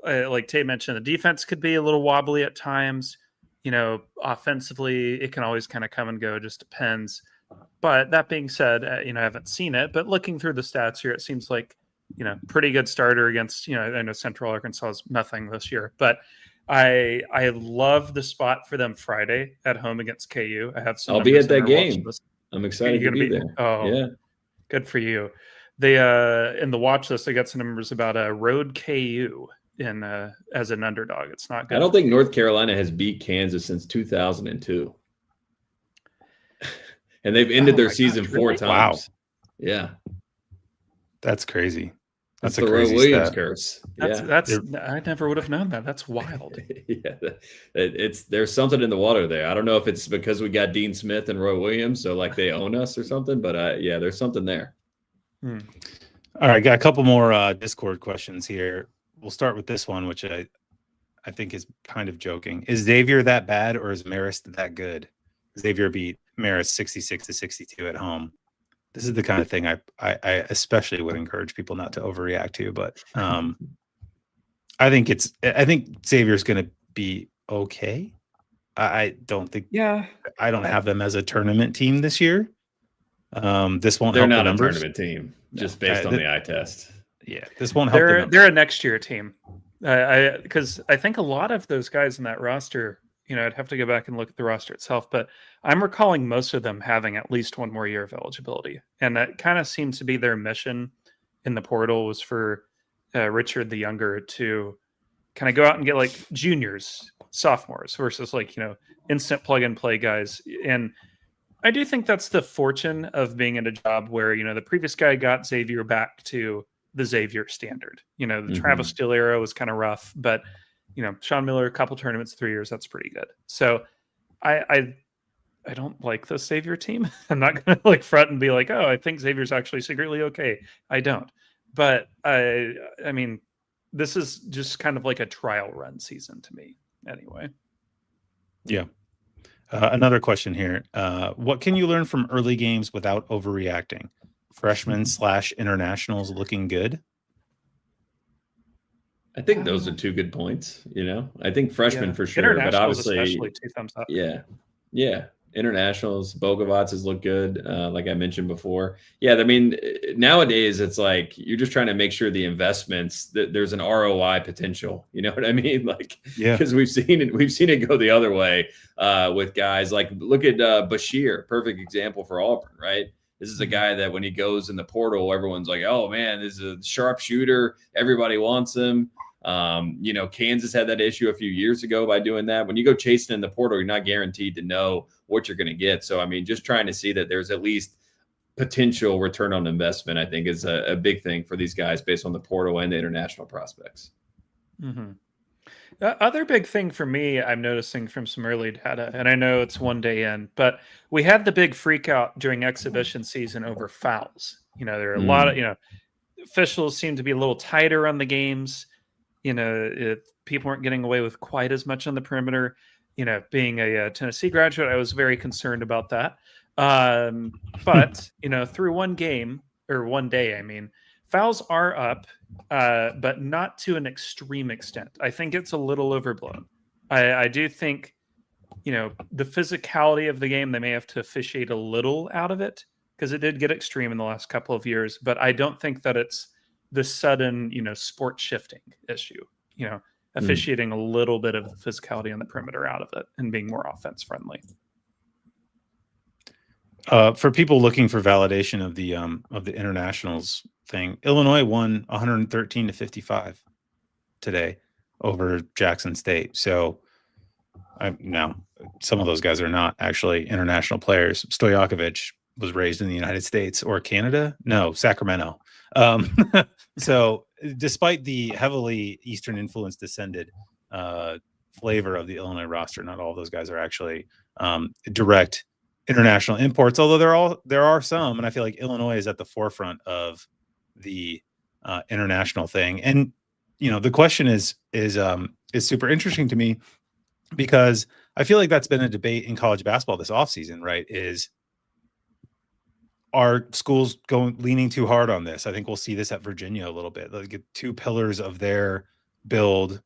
Like Tate mentioned, the defense could be a little wobbly at times. Offensively, it can always kind of come and go. Just depends. But that being said, I haven't seen it. But looking through the stats here, it seems like, pretty good starter against, I know Central Arkansas is nothing this year. But I love the spot for them Friday at home against KU. I have some I'll be numbers at that in their watch game. list. I'm excited You're to gonna be there. Oh, Yeah. good for you. They in the watch list, I got some numbers about a road KU in as an underdog. It's not good. I don't think North Carolina has beat Kansas since 2002. And they've ended their season 4 really? times. Wow. Yeah. That's crazy. That's the a crazy Roy Williams stat. curse. That's I never would have known that. That's wild. Yeah, there's something in the water there. I don't know if it's because we got Dean Smith and Roy Williams, so like they own us or something, but yeah, there's something there. All right, got a couple more Discord questions here. We'll start with this one, which I think is kind of joking. Is Xavier that bad, or is Marist that good? Xavier beat Marist 66-62 at home. This is the kind of thing I especially would encourage people not to overreact to, but I think Xavier's going to be okay. I don't think. Yeah, I don't have them as a tournament team this year. This won't. They're help not the a numbers. tournament team, just based on the eye test. Yeah, this won't help. They're a next year team. Because I think a lot of those guys in that roster, I'd have to go back and look at the roster itself, but I'm recalling most of them having at least one more year of eligibility. And that kind of seems to be their mission in the portal, was for Richard the Younger to kind of go out and get like juniors, sophomores versus like, instant plug and play guys. And I do think that's the fortune of being in a job where, the previous guy got Xavier back to the Xavier standard. The Travis Steele era was kind of rough, but Sean Miller, a couple tournaments, 3 years, that's pretty good. So I don't like the Xavier team. I'm not going to like front and be like, oh, I think Xavier's actually secretly okay. I don't. But I mean, this is just kind of like a trial run season to me anyway. Yeah. Another question here. What can you learn from early games without overreacting? Freshmen / internationals looking good? I think those are 2 good points. I think freshmen for sure, but obviously, especially 2 thumbs up. Yeah. Internationals, Bogovac has looked good, like I mentioned before. Yeah, I mean, nowadays it's like you're just trying to make sure the investments that there's an ROI potential. You know what I mean? Like, because we've seen it go the other way with guys like, look at Bashir, perfect example for Auburn, right? This is a guy that when he goes in the portal, everyone's like, oh man, this is a sharp shooter. Everybody wants him. Kansas had that issue a few years ago by doing that. When you go chasing in the portal, you're not guaranteed to know what you're going to get. So, I mean, just trying to see that there's at least potential return on investment, I think is a big thing for these guys based on the portal and the international prospects. Mm-hmm. The other big thing for me, I'm noticing from some early data, and I know it's one day in, but we had the big freak out during exhibition season over fouls. There are a lot of, officials seem to be a little tighter on the games. People weren't getting away with quite as much on the perimeter. Being a Tennessee graduate, I was very concerned about that. But, through one game or one day, I mean, fouls are up, but not to an extreme extent. I think it's a little overblown. I do think, the physicality of the game, they may have to officiate a little out of it because it did get extreme in the last couple of years. But I don't think that it's the sudden, sport shifting issue, officiating a little bit of the physicality on the perimeter out of it and being more offense friendly. For people looking for validation of the internationals thing, Illinois won 113-55 today over Jackson State. So now some of those guys are not actually international players. Stojakovic was raised in the United States or Canada. No, Sacramento. So despite the heavily Eastern influence descended flavor of the Illinois roster, not all of those guys are actually direct international imports, although there are some, and I feel like Illinois is at the forefront of the international thing. And the question is super interesting to me because I feel like that's been a debate in college basketball this offseason, right? Is are schools leaning too hard on this? I think we'll see this at Virginia a little bit. Like 2 pillars of their build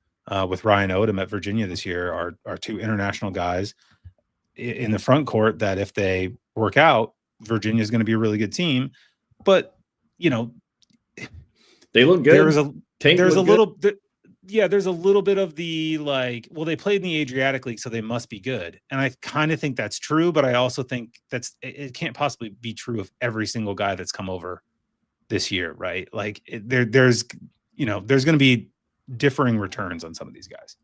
with Ryan Odom at Virginia this year are 2 international guys in the front court that if they work out, Virginia is going to be a really good team. But, you know, they look good. There's a little bit of the like, well, they played in the Adriatic League, so they must be good. And I kind of think that's true, but I also think it can't possibly be true of every single guy that's come over this year, right? Like there's going to be differing returns on some of these guys.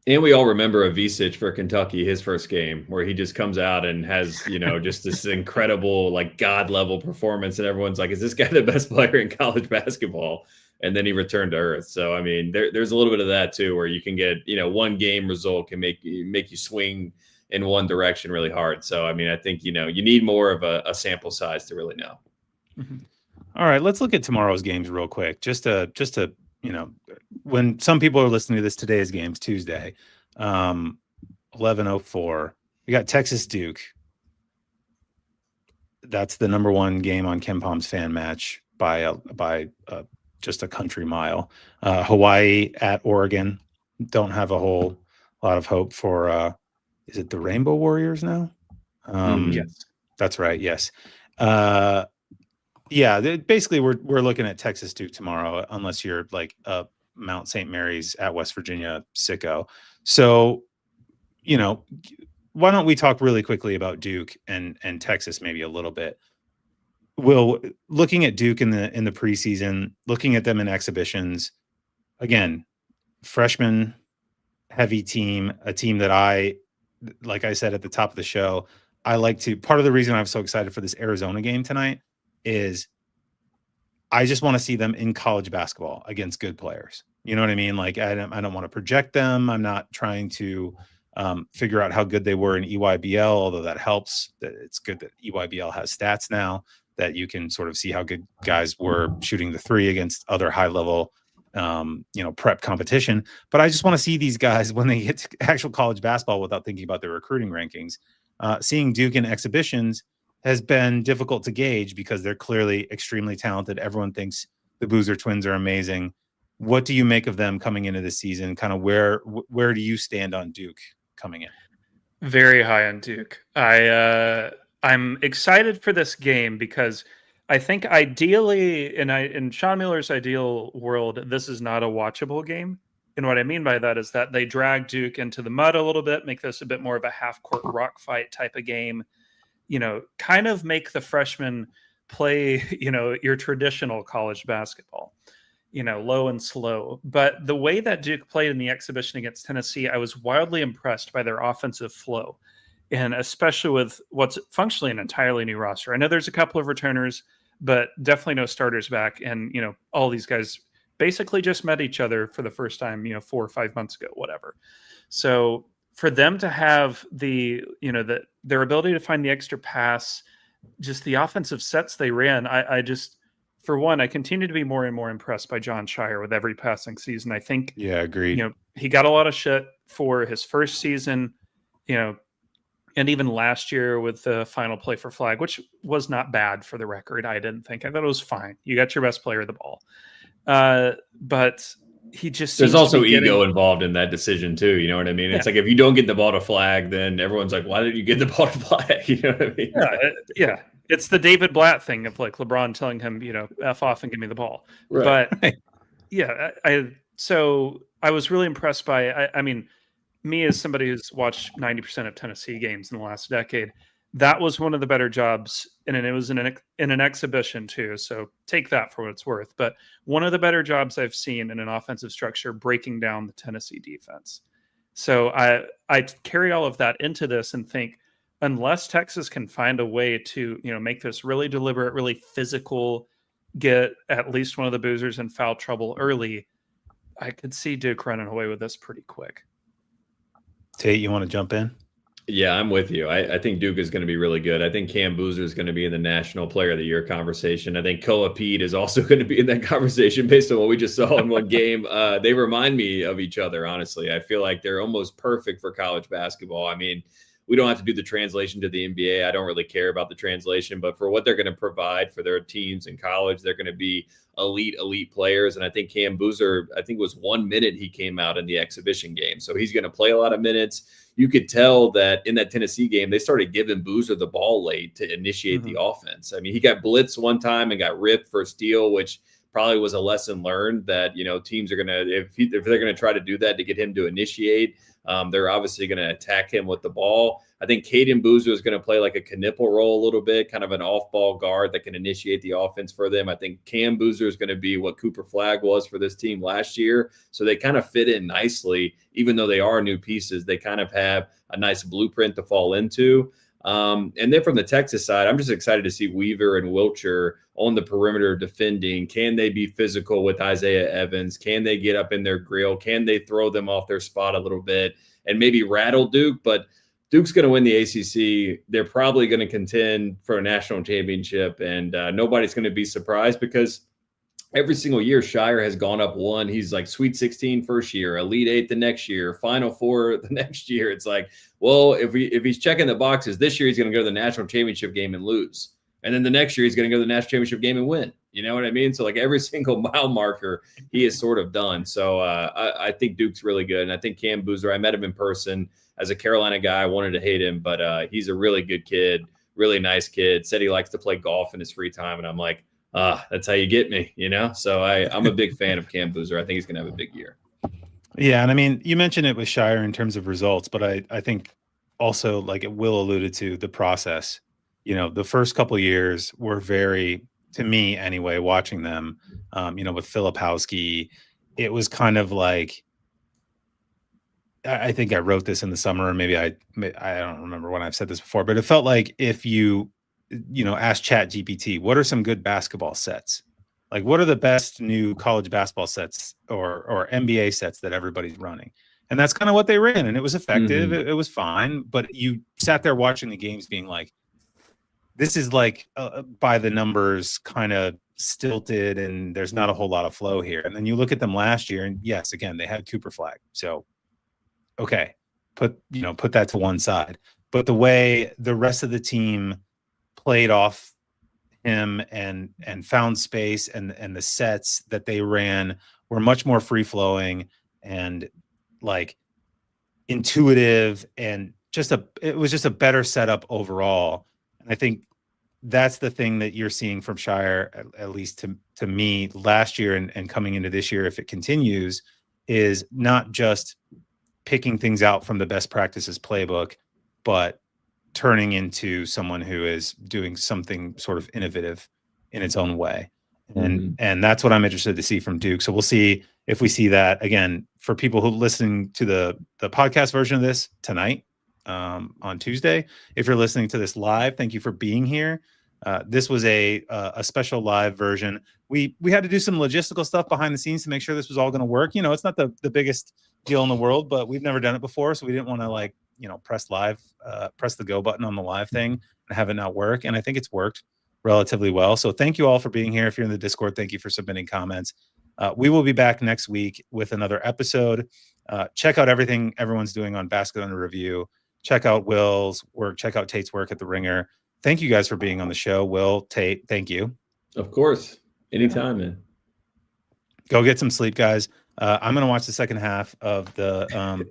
And we all remember Avicic for Kentucky, his first game, where he just comes out and has, just this incredible, like God level performance. And everyone's like, is this guy the best player in college basketball? And then he returned to earth. So, I mean, there's a little bit of that too, where you can get, one game result can make you swing in one direction really hard. So, I mean, I think, you need more of a sample size to really know. Mm-hmm. All right, let's look at tomorrow's games real quick. Just to when some people are listening to this, today's game's Tuesday, 11:04. We got Texas Duke. That's the number 1 game on KenPom's fan match by just a country mile. Hawaii at Oregon. Don't have a whole lot of hope for. Is it the Rainbow Warriors now? Yes, that's right. Yes. Yeah, basically we're looking at Texas Duke tomorrow, unless you're like a Mount St. Mary's at West Virginia sicko. So, why don't we talk really quickly about Duke and Texas maybe a little bit? Will, looking at Duke in the preseason, looking at them in exhibitions, again, freshman heavy team, a team that like I said at the top of the show, part of the reason I'm so excited for this Arizona game tonight is I just want to see them in college basketball against good players. You know what I mean? Like I don't want to project them. I'm not trying to figure out how good they were in EYBL, although that helps. It's good that EYBL has stats now that you can sort of see how good guys were shooting the 3 against other high level, prep competition. But I just want to see these guys when they get to actual college basketball without thinking about their recruiting rankings. Seeing Duke in exhibitions has been difficult to gauge because they're clearly extremely talented. Everyone thinks the Boozer twins are amazing. What do you make of them coming into the season? Kind of where do you stand on Duke coming in? Very high on Duke. I'm excited for this game because I think ideally, in Sean Miller's ideal world, this is not a watchable game. And what I mean by that is that they drag Duke into the mud a little bit, make this a bit more of a half-court rock fight type of game. Kind of make the freshmen play, your traditional college basketball, low and slow. But the way that Duke played in the exhibition against Tennessee, I was wildly impressed by their offensive flow, and especially with what's functionally an entirely new roster. I know there's a couple of returners, but definitely no starters back. And, all these guys basically just met each other for the first time, 4 or 5 months ago, whatever. So for them to have their ability to find the extra pass, just the offensive sets they ran, I just, for one, I continue to be more and more impressed by John Shire with every passing season. I think, agreed. He got a lot of shit for his first season, and even last year with the final play for flag, which was not bad for the record. I didn't think. I thought it was fine. You got your best player of the ball. But he just, there's also ego involved in that decision too. You know what I mean? It's like, if you don't get the ball to flag, then everyone's like, why did you get the ball to flag? You know what I mean? Yeah. It's the David Blatt thing of like LeBron telling him, F off and give me the ball. Right. But so I was really impressed by, I mean, me as somebody who's watched 90% of Tennessee games in the last decade, that was one of the better jobs, and it was in an exhibition too. So take that for what it's worth. But one of the better jobs I've seen in an offensive structure, breaking down the Tennessee defense. So I carry all of that into this and think, unless Texas can find a way to make this really deliberate, really physical, get at least one of the Boozers in foul trouble early, I could see Duke running away with this pretty quick. Tate, you want to jump in? Yeah, I'm with you. I think Duke is going to be really good. I think Cam Boozer is going to be in the National Player of the Year conversation. I think Koa Pete is also going to be in that conversation based on what we just saw in one game. They remind me of each other, honestly. I feel like they're almost perfect for college basketball. I mean, we don't have to do the translation to the NBA. I don't really care about the translation, but for what they're going to provide for their teams in college, they're going to be elite players. And I think Cam Boozer, I think it was 1 minute he came out in the exhibition game. So he's going to play a lot of minutes. You could tell that in that Tennessee game, they started giving Boozer the ball late to initiate the offense. I mean, he got blitzed one time and got ripped for a steal, which probably was a lesson learned that, teams are going to, if they're going to try to do that to get him to initiate, they're obviously going to attack him with the ball. I think Caden Boozer is going to play like a Knipple role a little bit, kind of an off-ball guard that can initiate the offense for them. I think Cam Boozer is going to be what Cooper Flagg was for this team last year. So they kind of fit in nicely, even though they are new pieces. They kind of have a nice blueprint to fall into. And then from the Texas side, I'm just excited to see Weaver and Wiltshire on the perimeter defending. Can they be physical with Isaiah Evans? Can they get up in their grill? Can they throw them off their spot a little bit and maybe rattle Duke? But Duke's going to win the ACC. They're probably going to contend for a national championship, and nobody's going to be surprised because every single year Shire has gone up one. He's like Sweet 16 first year, Elite 8 the next year, Final Four the next year. It's like, well, if he's checking the boxes this year, he's going to go to the national championship game and lose. And then the next year he's going to go to the national championship game and win. You know what I mean? So like every single mile marker he is sort of done. So I think Duke's really good. And I think Cam Boozer, I met him in person as a Carolina guy. I wanted to hate him, but he's a really good kid, really nice kid. Said he likes to play golf in his free time. And I'm like, that's how you get me, So I'm a big fan of Cam Boozer. I think he's going to have a big year. Yeah. And I mean, you mentioned it with Shire in terms of results, but I think also, like Will alluded to, the process. The first couple of years were very, to me anyway, with Filipowski, it was kind of like, I think I wrote this in the summer, or maybe I don't remember when I've said this before, but it felt like if you ask ChatGPT, what are some good basketball sets? Like, what are the best new college basketball sets or NBA sets that everybody's running? And that's kind of what they ran. And it was effective. It was fine. But you sat there watching the games being like, this is like by the numbers kind of stilted and there's not a whole lot of flow here. And then you look at them last year and yes, again, they had Cooper Flagg. So, okay, put that to one side. But the way the rest of the team played off him and found space and the sets that they ran were much more free flowing and like intuitive and it was just a better setup overall. And I think that's the thing that you're seeing from Shire, at least to me last year and coming into this year, if it continues, is not just picking things out from the best practices playbook, but turning into someone who is doing something sort of innovative in its own way. And that's what I'm interested to see from Duke. So we'll see if we see that again for people who listening to the podcast version of this tonight on Tuesday. If you're listening to this live, thank you for being here. This was a special live version. We had to do some logistical stuff behind the scenes to make sure this was all going to work. It's not the biggest deal in the world, but we've never done it before. So we didn't want to press the go button on the live thing and have it not work. And I think it's worked relatively well. So thank you all for being here. If you're in the Discord, thank you for submitting comments. We will be back next week with another episode. Check out everything everyone's doing on Basket Under Review. Check out Will's work. Check out Tate's work at The Ringer. Thank you guys for being on the show. Will, Tate, thank you. Of course. Anytime, man. Go get some sleep, guys. I'm going to watch the second half of the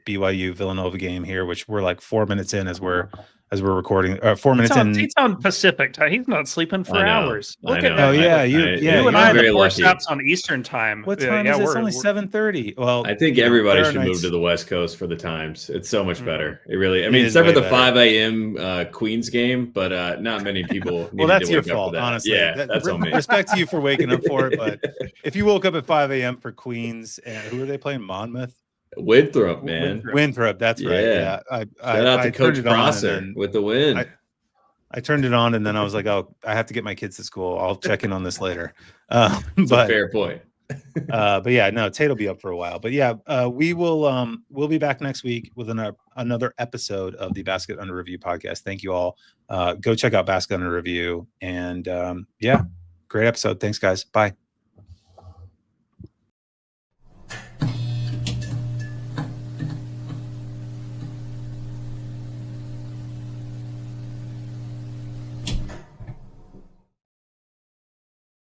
BYU Villanova game here, which we're like 4 minutes in as we're recording. 4 minutes in. He's on Pacific time. He's not sleeping for hours. Look at that. Oh yeah, you and I had 4 steps on Eastern time. What time is it? It's only 7:30. Well, I think everybody should move to the West Coast for the times. It's so much better. It really. I mean, except for the 5 a.m. Queens game, but not many people. Well, that's your fault, honestly. Yeah, that's on me. Respect to you for waking up for it, but if you woke up at 5 a.m. for Queens, and who are they playing? Monmouth. Winthrop, man. Winthrop, that's right. Yeah. Shout out to Coach Prosser with the win. I turned it on and then I was like, oh, I have to get my kids to school. I'll check in on this later. That's a fair point. But yeah, no, Tate will be up for a while. But yeah, we'll be back next week with another episode of the Basket Under Review podcast. Thank you all. Go check out Basket Under Review. And yeah, great episode. Thanks, guys. Bye.